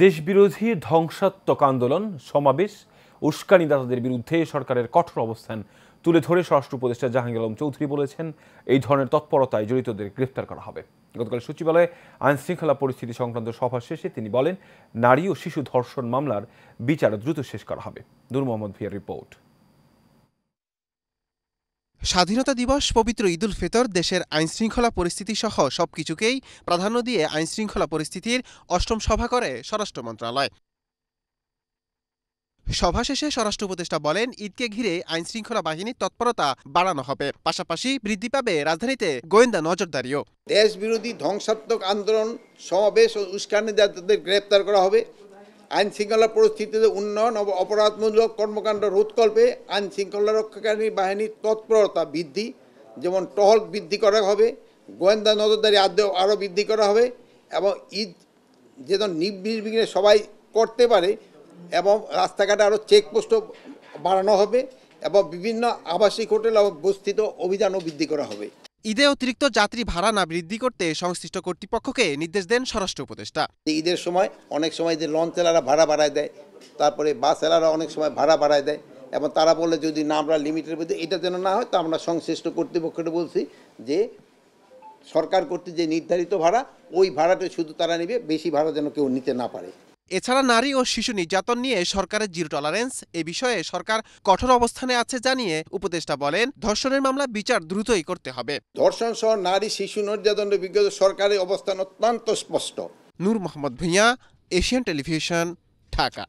দেশবিরোধী ধ্বংসাত্মক আন্দোলন, সমাবেশ, উস্কানিদাতাদের বিরুদ্ধে সরকারের কঠোর অবস্থান তুলে ধরে স্বরাষ্ট্র উপদেষ্টা জাহাঙ্গীর আলম চৌধুরী বলেছেন, এই ধরনের তৎপরতায় জড়িতদের গ্রেফতার করা হবে। গতকাল সচিবালয়ে আইনশৃঙ্খলা পরিস্থিতি সংক্রান্ত সভা শেষে তিনি বলেন, নারী ও শিশু ধর্ষণ মামলার বিচার দ্রুত শেষ করা হবে। নূর মোহাম্মদ ভিয়ার রিপোর্ট। স্বাধীনতা দিবস, পবিত্র ঈদ উল ফিতর, দেশের আইনশৃঙ্খলা পরিস্থিতি সহ সবকিছুকেই প্রাধান্য দিয়ে আইনশৃঙ্খলা পরিস্থিতির অষ্টম সভা করে স্বরাষ্ট্র মন্ত্রণালয়। সভা শেষে স্বরাষ্ট্র উপদেষ্টা বলেন, ঈদকে ঘিরে আইনশৃঙ্খলা বাহিনীর তৎপরতা বাড়ানো হবে, পাশাপাশি বৃদ্ধি পাবে রাজধানীতে গোয়েন্দা নজরদারিও। দেশ বিরোধী ধ্বংসাত্মক আন্দোলন, সমাবেশ ও উস্কানিদাতাদের গ্রেপ্তার করা হবে। আইন শৃঙ্খলা পরিস্থিতিতে উন্নয়ন ও অপরাধমূলক কর্মকাণ্ড রোধকল্পে আইন শৃঙ্খলা রক্ষাকারী বাহিনীর তৎপরতা বৃদ্ধি, যেমন টহল বৃদ্ধি করা হবে, গোয়েন্দা নজরদারি আরও বৃদ্ধি করা হবে এবং ঈদ যেন নির্বিঘ্নে সবাই করতে পারে এবং রাস্তাঘাটে আরও চেকপোস্টও বাড়ানো হবে এবং বিভিন্ন আবাসিক হোটেল ও বস্তিত অভিযানও বৃদ্ধি করা হবে। ঈদে অতিরিক্ত যাত্রী ভাড়া না বৃদ্ধি করতে সংশ্লিষ্ট কর্তৃপক্ষকে নির্দেশ দেন স্বরাষ্ট্র উপদেষ্টা। ঈদের সময় অনেক সময় যে লঞ্চ চালারা ভাড়া বাড়ায় দেয়, তারপরে বাস চালারা অনেক সময় ভাড়া বাড়ায় দেয় এবং তারা বলে যদি না আমরা লিমিটের মধ্যে এটা যেন না হয়, তো আমরা সংশ্লিষ্ট কর্তৃপক্ষকে বলছি যে সরকার কর্তৃক যে নির্ধারিত ভাড়া, ওই ভাড়াটা শুধু তারা নেবে, বেশি ভাড়া যেন কেউ নিতে না পারে। এছাড়া নারী ও শিশু নির্যাতন নিয়ে সরকারের জিরো টলারেন্স, এ বিষয়ে সরকার কঠোর অবস্থানে আছে জানিয়ে উপদেষ্টা বলেন, ধর্ষণের মামলা বিচার দ্রুতই করতে হবে। ধর্ষণ সহ নারী শিশু নির্যাতনের বিগত সরকারের অবস্থান অত্যন্ত স্পষ্ট। নূর মোহাম্মদ ভূঁইয়া, এশিয়ান টেলিভিশন, ঢাকা।